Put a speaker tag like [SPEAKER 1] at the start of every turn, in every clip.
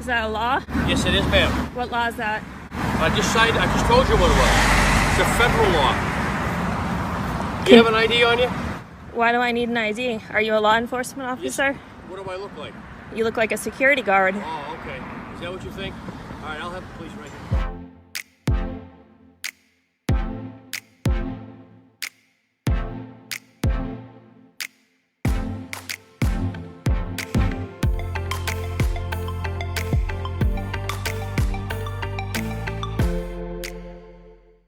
[SPEAKER 1] Is that a law?
[SPEAKER 2] Yes, it is, ma'am.
[SPEAKER 1] What law is that?
[SPEAKER 2] I just told you what it was. It's a federal law. Do you have an ID on you?
[SPEAKER 1] Why do I need an ID? Are you a law enforcement officer?
[SPEAKER 2] Yes. What do I look like?
[SPEAKER 1] You look like a security guard.
[SPEAKER 2] Oh, okay. Is that what you think? All right, I'll have the police right here.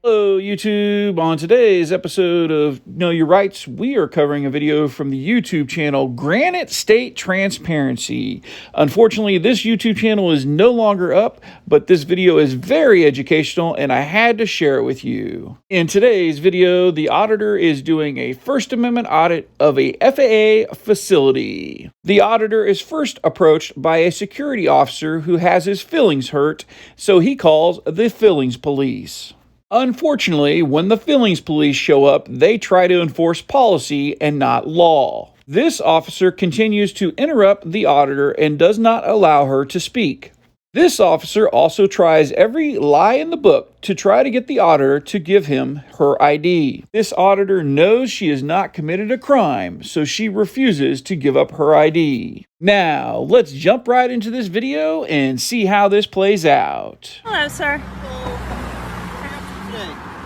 [SPEAKER 3] Hello YouTube. On today's episode of Know Your Rights, we are covering a video from the YouTube channel Granite State Transparency. Unfortunately, this YouTube channel is no longer up, but this video is very educational and I had to share it with you. In today's video, the auditor is doing a First Amendment audit of a FAA facility. The auditor is first approached by a security officer who has his feelings hurt, so he calls the feelings police. Unfortunately, when the feelings police show up, they try to enforce policy and not law. This officer continues to interrupt the auditor and does not allow her to speak. This officer also tries every lie in the book to try to get the auditor to give him her ID. This auditor knows she has not committed a crime, so she refuses to give up her ID. Now, let's jump right into this video and see how this plays out.
[SPEAKER 1] Hello, sir.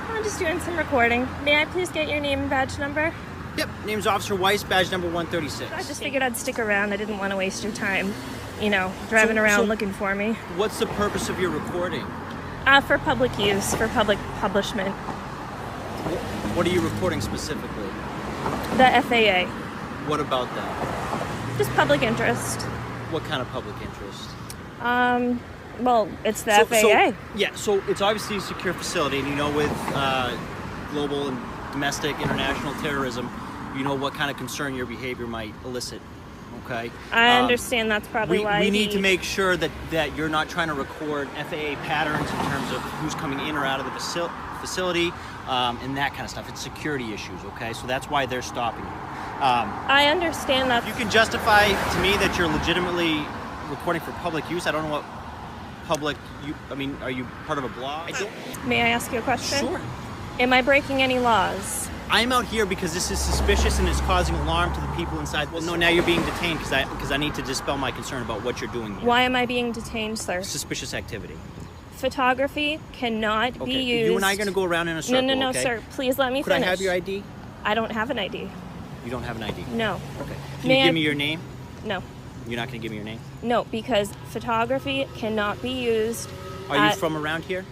[SPEAKER 1] I'm just doing some recording. May I please get your name and badge number?
[SPEAKER 4] Yep, name's Officer Weiss, badge number 136.
[SPEAKER 1] I just figured I'd stick around. I didn't want to waste your time, driving around looking for me.
[SPEAKER 4] What's the purpose of your recording?
[SPEAKER 1] For public use, for public publishment.
[SPEAKER 4] What are you recording specifically?
[SPEAKER 1] The FAA.
[SPEAKER 4] What about that?
[SPEAKER 1] Just public interest.
[SPEAKER 4] What kind of public interest?
[SPEAKER 1] Well, it's the FAA.
[SPEAKER 4] So it's obviously a secure facility, and with global and domestic international terrorism, you know what kind of concern your behavior might elicit. Okay.
[SPEAKER 1] I understand that's probably why
[SPEAKER 4] we need to make sure that you're not trying to record FAA patterns in terms of who's coming in or out of the facility and that kind of stuff. It's security issues, okay? So that's why they're stopping you.
[SPEAKER 1] I understand that.
[SPEAKER 4] You can justify to me that you're legitimately recording for public use. I don't know what public are you part of a blog?
[SPEAKER 1] May I ask you a question?
[SPEAKER 4] Sure.
[SPEAKER 1] Am I breaking any laws?
[SPEAKER 4] I'm out here because this is suspicious and it's causing alarm to the people inside. Well, no, now you're being detained because I need to dispel my concern about what you're doing here.
[SPEAKER 1] Why am I being detained, sir?
[SPEAKER 4] Suspicious activity.
[SPEAKER 1] Photography cannot be used.
[SPEAKER 4] You and I are going to go around in a circle.
[SPEAKER 1] No,
[SPEAKER 4] okay?
[SPEAKER 1] Sir. Please let me
[SPEAKER 4] finish.
[SPEAKER 1] finish.
[SPEAKER 4] Could I have your ID?
[SPEAKER 1] I don't have an ID.
[SPEAKER 4] You don't have an ID?
[SPEAKER 1] No.
[SPEAKER 4] Okay. Can you give me your name?
[SPEAKER 1] No.
[SPEAKER 4] You're not going to give me your name?
[SPEAKER 1] No, because photography cannot be used.
[SPEAKER 4] Are you from around here?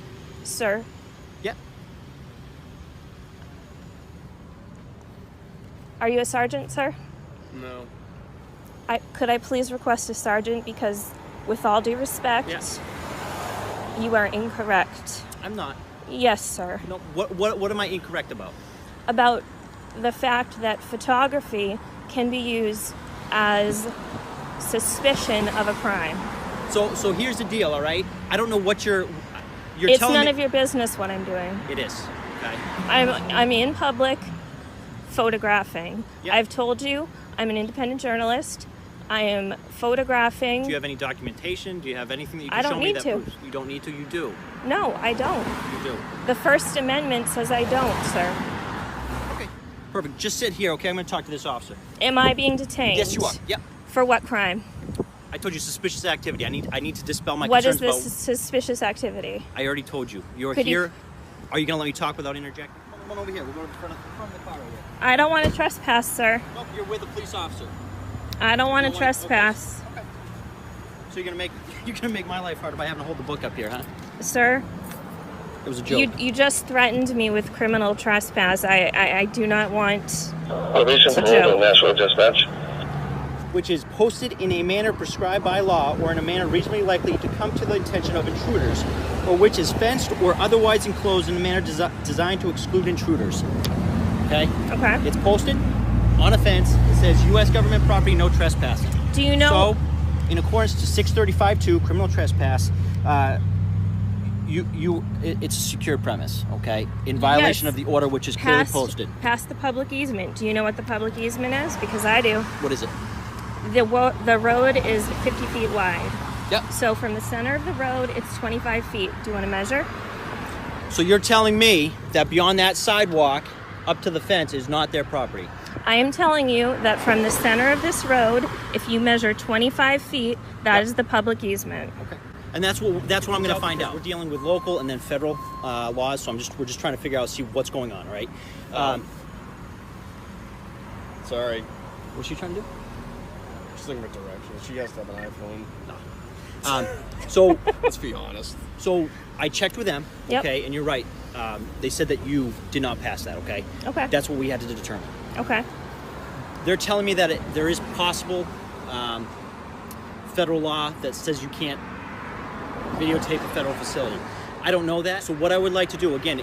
[SPEAKER 1] Sir.
[SPEAKER 4] Yeah.
[SPEAKER 1] Are you a sergeant, sir?
[SPEAKER 2] No.
[SPEAKER 1] Could I please request a sergeant, because with all due respect, you are incorrect.
[SPEAKER 4] I'm not.
[SPEAKER 1] Yes, sir.
[SPEAKER 4] No. What am I incorrect about?
[SPEAKER 1] About the fact that photography can be used as suspicion of a crime.
[SPEAKER 4] So here's the deal, all right? I don't know what you're
[SPEAKER 1] it's
[SPEAKER 4] telling me.
[SPEAKER 1] It's none of your business what I'm doing.
[SPEAKER 4] It is. Okay.
[SPEAKER 1] I'm in public photographing.
[SPEAKER 4] Yep.
[SPEAKER 1] I've told you I'm an independent journalist. I am photographing.
[SPEAKER 4] Do you have any documentation? Do you have anything that you
[SPEAKER 1] I
[SPEAKER 4] can
[SPEAKER 1] don't
[SPEAKER 4] show me
[SPEAKER 1] need
[SPEAKER 4] that
[SPEAKER 1] to.
[SPEAKER 4] proves? You don't need to. You do.
[SPEAKER 1] No, I don't.
[SPEAKER 4] You do.
[SPEAKER 1] The First Amendment says I don't, sir.
[SPEAKER 4] Okay. Perfect. Just sit here, okay? I'm going to talk to this officer.
[SPEAKER 1] Am I being detained?
[SPEAKER 4] Yes, you are. Yep.
[SPEAKER 1] For what crime?
[SPEAKER 4] I told you suspicious activity. I need to dispel my
[SPEAKER 1] what
[SPEAKER 4] concerns
[SPEAKER 1] is this suspicious activity?
[SPEAKER 4] I already told you. You're here. Are you going to let me talk without interjecting? Come on over here. We'll go to the front of the car over here.
[SPEAKER 1] I don't want to trespass, sir.
[SPEAKER 4] Nope, you're with a police officer.
[SPEAKER 1] I don't want to trespass.
[SPEAKER 4] Okay. So you're gonna make my life harder by having to hold the book up here, huh?
[SPEAKER 1] Sir,
[SPEAKER 4] it was a joke.
[SPEAKER 1] You just threatened me with criminal trespass. I do not want
[SPEAKER 5] to joke. National Dispatch.
[SPEAKER 4] Which is posted in a manner prescribed by law or in a manner reasonably likely to come to the attention of intruders, or which is fenced or otherwise enclosed in a manner designed to exclude intruders. Okay?
[SPEAKER 1] Okay.
[SPEAKER 4] It's posted on a fence. It says U.S. government property, no trespassing.
[SPEAKER 1] Do you know?
[SPEAKER 4] So, in accordance to 635-2, criminal trespass, it's a secure premise, okay? In violation of the order, which is clearly posted.
[SPEAKER 1] Past the public easement. Do you know what the public easement is? Because I do.
[SPEAKER 4] What is it?
[SPEAKER 1] The road is 50 feet wide.
[SPEAKER 4] Yep.
[SPEAKER 1] So from the center of the road, it's 25 feet. Do you want to measure?
[SPEAKER 4] So you're telling me that beyond that sidewalk up to the fence is not their property?
[SPEAKER 1] I am telling you that from the center of this road, if you measure 25 feet, that is the public easement.
[SPEAKER 4] Okay. And that's what I'm going to find out. We're dealing with local and then federal laws, so we're just trying to figure out, see what's going on, all right?
[SPEAKER 2] Sorry.
[SPEAKER 4] What's she trying to do?
[SPEAKER 2] She's looking for directions. She has to have an iPhone.
[SPEAKER 4] So
[SPEAKER 2] Let's be honest.
[SPEAKER 4] So I checked with them,
[SPEAKER 1] Yep.
[SPEAKER 4] okay, and you're right. They said that you did not pass that, okay?
[SPEAKER 1] Okay.
[SPEAKER 4] That's what we had to determine.
[SPEAKER 1] Okay.
[SPEAKER 4] They're telling me that there is possible federal law that says you can't videotape a federal facility. I don't know that. So what I would like to do, again,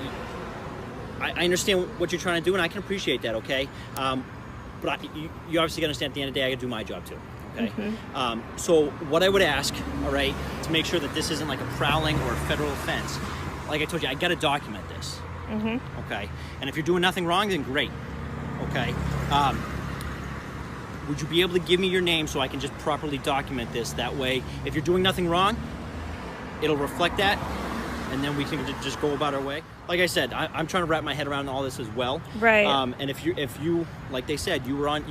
[SPEAKER 4] I understand what you're trying to do, and I can appreciate that, okay? But you obviously got to understand at the end of the day, I got to do my job too, okay?
[SPEAKER 1] Mm-hmm.
[SPEAKER 4] So what I would ask, all right, to make sure that this isn't like a prowling or a federal offense, like I told you, I got to document this, okay? And if you're doing nothing wrong, then great, okay? Would you be able to give me your name so I can just properly document this? That way, if you're doing nothing wrong, it'll reflect that, and then we can just go about our way. Like I said, I'm trying to wrap my head around all this as well.
[SPEAKER 1] Right.
[SPEAKER 4] And if you, like they said, you were on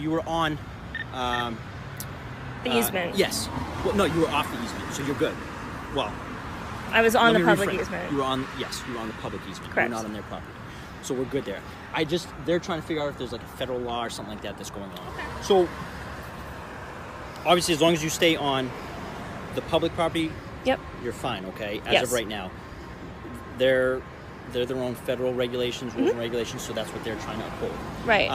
[SPEAKER 1] The easement.
[SPEAKER 4] Yes. Well, no, you were off the easement, so you're good. Well,
[SPEAKER 1] I was on
[SPEAKER 4] let
[SPEAKER 1] the
[SPEAKER 4] me
[SPEAKER 1] public
[SPEAKER 4] rephrase.
[SPEAKER 1] easement.
[SPEAKER 4] You were on the public easement.
[SPEAKER 1] Correct.
[SPEAKER 4] You're not on their property. So we're good there. They're trying to figure out if there's like a federal law or something like that that's going on. So obviously, as long as you stay on the public property,
[SPEAKER 1] Yep.
[SPEAKER 4] you're fine, okay? As
[SPEAKER 1] Yes.
[SPEAKER 4] of right now. They're their own federal regulations, rules and regulations, so that's what they're trying to uphold.
[SPEAKER 1] Right.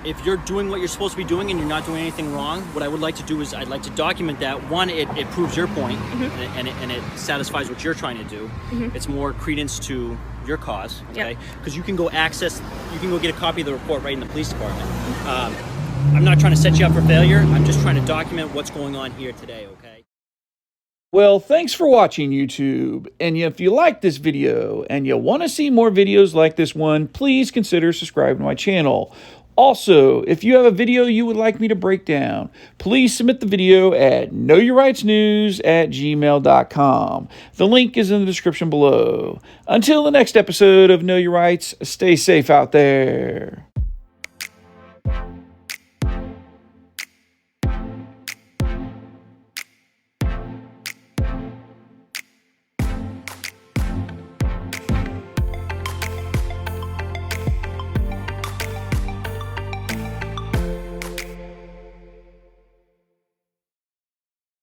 [SPEAKER 4] If you're doing what you're supposed to be doing and you're not doing anything wrong, what I would like to do is I'd like to document that. One, it proves your point, and it satisfies what you're trying to do. It's more credence to your cause, okay?
[SPEAKER 1] Yep.
[SPEAKER 4] Because you can go get a copy of the report right in the police department. I'm not trying to set you up for failure. I'm just trying to document what's going on here today, okay?
[SPEAKER 3] Well, thanks for watching, YouTube. And if you like this video and you want to see more videos like this one, please consider subscribing to my channel. Also, if you have a video you would like me to break down, please submit the video at knowyourrightsnews@gmail.com. The link is in the description below. Until the next episode of Know Your Rights, stay safe out there.